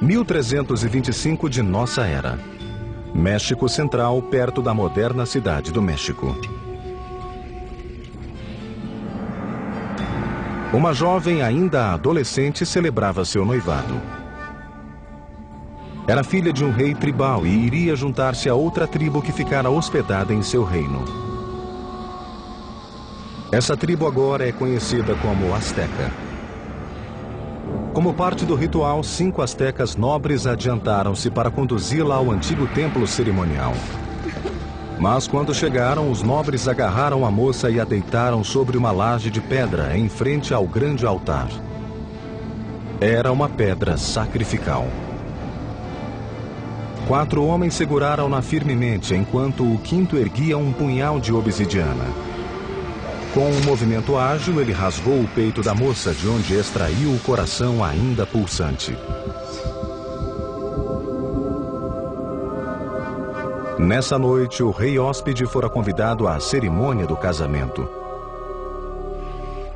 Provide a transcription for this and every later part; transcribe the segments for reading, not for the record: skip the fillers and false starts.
1325 de nossa era. México Central, perto da moderna cidade do México. Uma jovem ainda adolescente celebrava seu noivado. Era filha de um rei tribal e iria juntar-se a outra tribo que ficara hospedada em seu reino. Essa tribo agora é conhecida como Azteca. Como parte do ritual, 5 astecas nobres adiantaram-se para conduzi-la ao antigo templo cerimonial. Mas quando chegaram, os nobres agarraram a moça e a deitaram sobre uma laje de pedra em frente ao grande altar. Era uma pedra sacrificial. 4 homens seguraram-na firmemente, enquanto o quinto erguia um punhal de obsidiana. Com um movimento ágil, ele rasgou o peito da moça, de onde extraiu o coração ainda pulsante. Nessa noite, o rei hóspede fora convidado à cerimônia do casamento.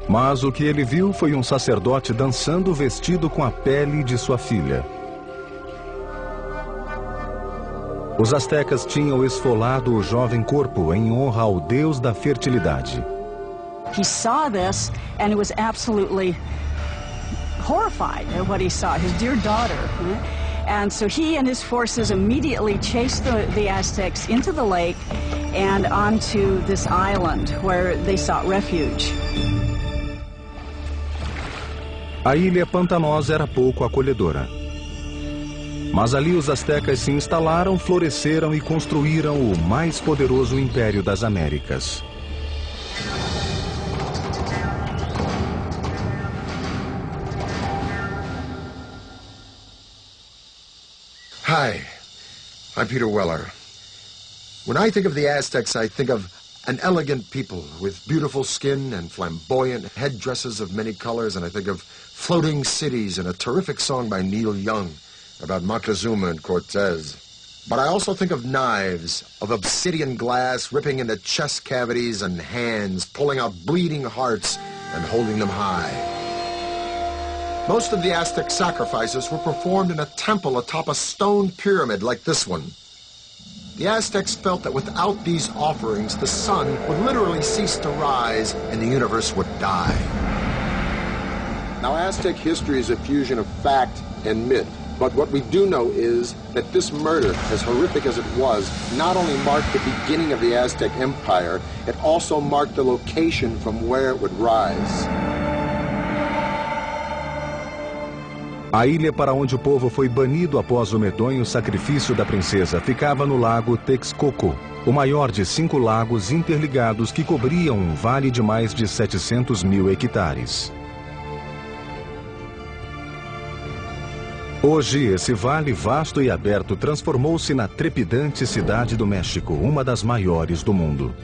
Mas o que ele viu foi um sacerdote dançando vestido com a pele de sua filha. Os astecas tinham esfolado o jovem corpo em honra ao deus da fertilidade. He saw this and was absolutely horrified at what he saw, his dear daughter. And so he and his forces immediately chased the Aztecs into the lake and onto this island where they sought refuge. A ilha pantanosa era pouco acolhedora. Mas ali os astecas se instalaram, floresceram e construíram o mais poderoso império das Américas. Hi, I'm Peter Weller. When I think of the Aztecs, I think of an elegant people with beautiful skin and flamboyant headdresses of many colors, and I think of floating cities and a terrific song by Neil Young about Moctezuma and Cortez. But I also think of knives, of obsidian glass ripping into chest cavities and hands, pulling out bleeding hearts and holding them high. Most of the Aztec sacrifices were performed in a temple atop a stone pyramid like this one. The Aztecs felt that without these offerings, the sun would literally cease to rise and the universe would die. Now, Aztec history is a fusion of fact and myth. But what we do know is that this murder, as horrific as it was, not only marked the beginning of the Aztec Empire, it also marked the location from where it would rise. A ilha para onde o povo foi banido após o medonho sacrifício da princesa ficava no lago Texcoco, o maior de 5 lagos interligados que cobriam um vale de mais de 700.000 hectares. Hoje, esse vale vasto e aberto transformou-se na trepidante cidade do México, uma das maiores do mundo.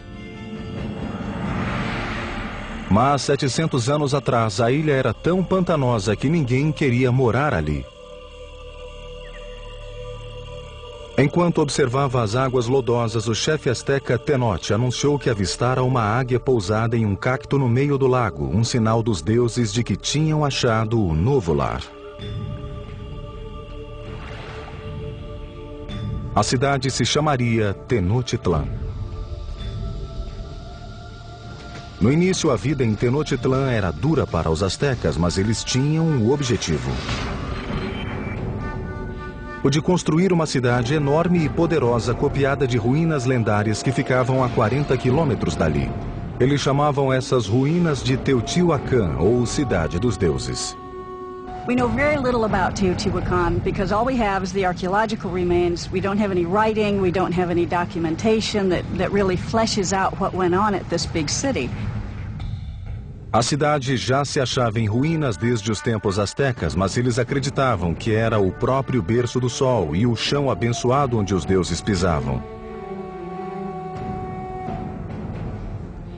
Mas 700 anos atrás, a ilha era tão pantanosa que ninguém queria morar ali. Enquanto observava as águas lodosas, o chefe asteca Tenoch anunciou que avistara uma águia pousada em um cacto no meio do lago, um sinal dos deuses de que tinham achado o novo lar. A cidade se chamaria Tenochtitlan. No início, a vida em Tenochtitlan era dura para os astecas, mas eles tinham um objetivo: o de construir uma cidade enorme e poderosa copiada de ruínas lendárias que ficavam a 40 quilômetros dali. Eles chamavam essas ruínas de Teotihuacan, ou Cidade dos Deuses. We know very little about Teotihuacan because all we have is the archaeological remains. We don't have any writing, we don't have any documentation that really fleshes out what went on at this big city. A cidade já se achava em ruínas desde os tempos astecas, mas eles acreditavam que era o próprio berço do sol e o chão abençoado onde os deuses pisavam.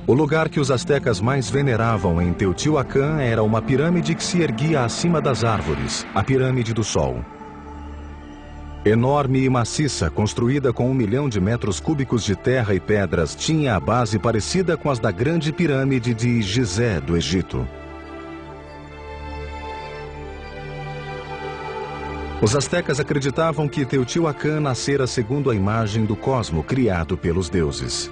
O lugar que os astecas mais veneravam em Teotihuacan era uma pirâmide que se erguia acima das árvores, a Pirâmide do Sol. Enorme e maciça, construída com 1 milhão de metros cúbicos de terra e pedras, tinha a base parecida com as da grande pirâmide de Gizé, do Egito. Os astecas acreditavam que Teotihuacan nascera segundo a imagem do cosmo criado pelos deuses.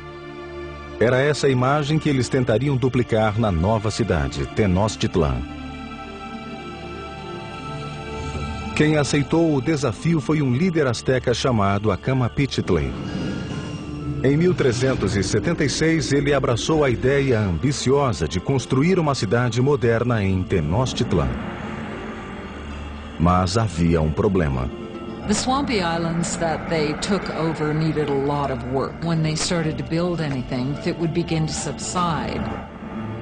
Era essa imagem que eles tentariam duplicar na nova cidade, Tenochtitlan. Quem aceitou o desafio foi um líder asteca chamado Acamapichtli. Em 1376, ele abraçou a ideia ambiciosa de construir uma cidade moderna em Tenochtitlan. Mas havia um problema. The swampy islands that they took over needed a lot of work. When they started to build anything, it would begin to subside.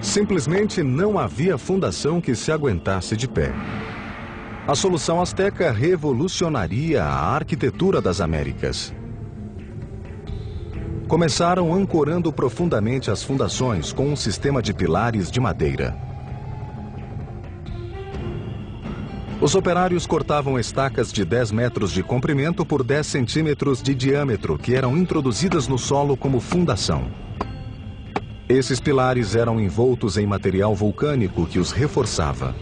Simplesmente não havia fundação que se aguentasse de pé. A solução asteca revolucionaria a arquitetura das Américas. Começaram ancorando profundamente as fundações com um sistema de pilares de madeira. Os operários cortavam estacas de 10 metros de comprimento por 10 centímetros de diâmetro, que eram introduzidas no solo como fundação. Esses pilares eram envoltos em material vulcânico que os reforçava.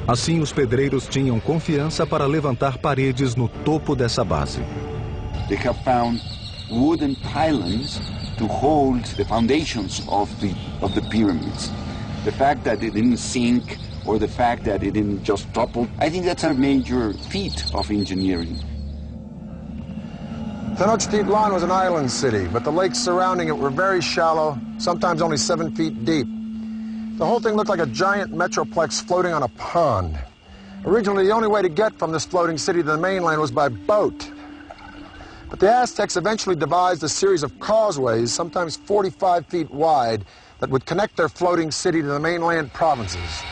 Assim, os pedreiros tinham confiança para levantar paredes no topo dessa base. They have found wooden pylons to hold the foundations of the pyramids. The fact that it didn't sink or the fact that it didn't just topple, I think that's a major feat of engineering. Tenochtitlan was an island city, but the lakes surrounding it were very shallow, sometimes only 7 feet deep. The whole thing looked like a giant metroplex floating on a pond. Originally, the only way to get from this floating city to the mainland was by boat. But the Aztecs eventually devised a series of causeways, sometimes 45 feet wide, that would connect their floating city to the mainland provinces.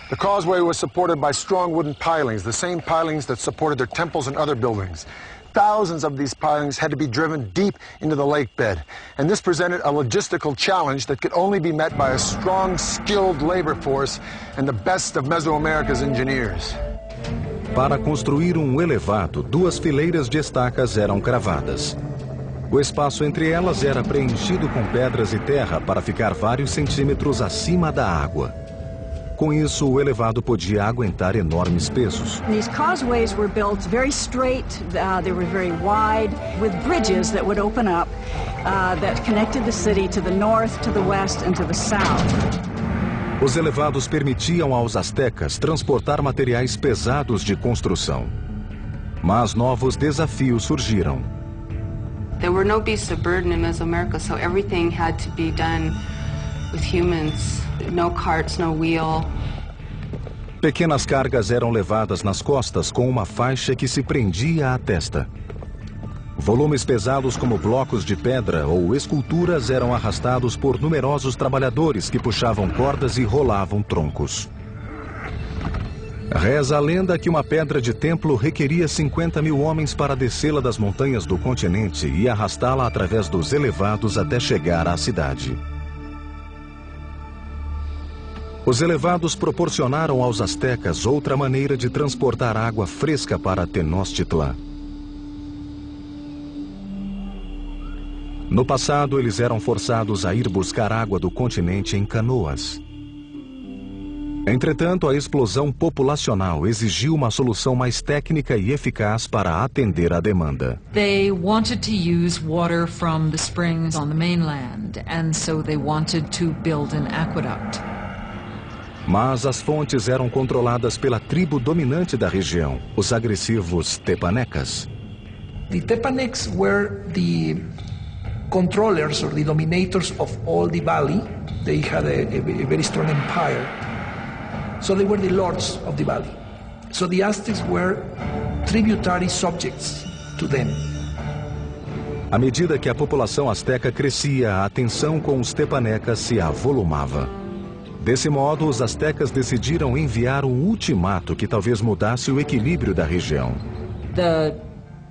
The causeway was supported by strong wooden pilings, the same pilings that supported their temples and other buildings. Thousands of these pilings had to be driven deep into the lake bed, and this presented a logistical challenge that could only be met by a strong, skilled labor force and the best of Mesoamerica's engineers. Para construir um elevado, 2 fileiras de estacas eram cravadas. O espaço entre elas era preenchido com pedras e terra para ficar vários centímetros acima da água. Com isso, o elevado podia aguentar enormes pesos. These causeways were built very straight, they were very wide, with bridges that would open up that connected the city to the north, to the west, and to the south. Os elevados permitiam aos astecas transportar materiais pesados de construção. Mas novos desafios surgiram. There were no beasts of burden in Mesoamerica, so everything had to be done with humans. No carts, no wheel. Pequenas cargas eram levadas nas costas com uma faixa que se prendia à testa. Volumes pesados como blocos de pedra ou esculturas eram arrastados por numerosos trabalhadores que puxavam cordas e rolavam troncos. Reza a lenda que uma pedra de templo requeria 50.000 homens para descê-la das montanhas do continente e arrastá-la através dos elevados até chegar à cidade. Os elevados proporcionaram aos astecas outra maneira de transportar água fresca para Tenochtitlan. No passado, eles eram forçados a ir buscar água do continente em canoas. Entretanto, a explosão populacional exigiu uma solução mais técnica e eficaz para atender à demanda. They wanted to use water from the springs on the mainland, and so they wanted to build an aqueduct. Mas as fontes eram controladas pela tribo dominante da região, os agressivos Tepanecas. The Tepanecs were the controllers or the dominators of all the valley. They had a very strong empire. So they were the lords of the valley. So the Aztecs were tributary subjects to them. À medida que a população asteca crescia, a tensão com os Tepanecas se avolumava. Desse modo, os astecas decidiram enviar um ultimato que talvez mudasse o equilíbrio da região. The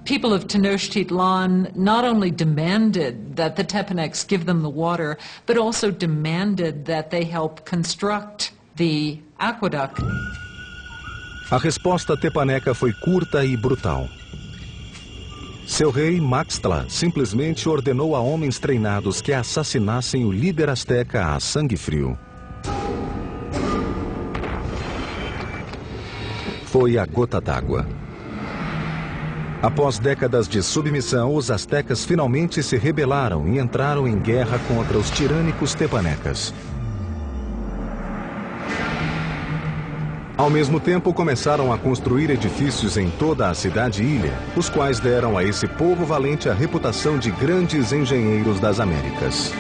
people of Tenochtitlan not only demanded that the Tepanecs give them the water, but also demanded that they help construct the aqueduct. A resposta tepaneca foi curta e brutal. Seu rei, Maxtla, simplesmente ordenou a homens treinados que assassinassem o líder asteca a sangue frio. Foi a gota d'água. Após décadas de submissão, os astecas finalmente se rebelaram e entraram em guerra contra os tirânicos tepanecas. Ao mesmo tempo, começaram a construir edifícios em toda a cidade-ilha, os quais deram a esse povo valente a reputação de grandes engenheiros das Américas.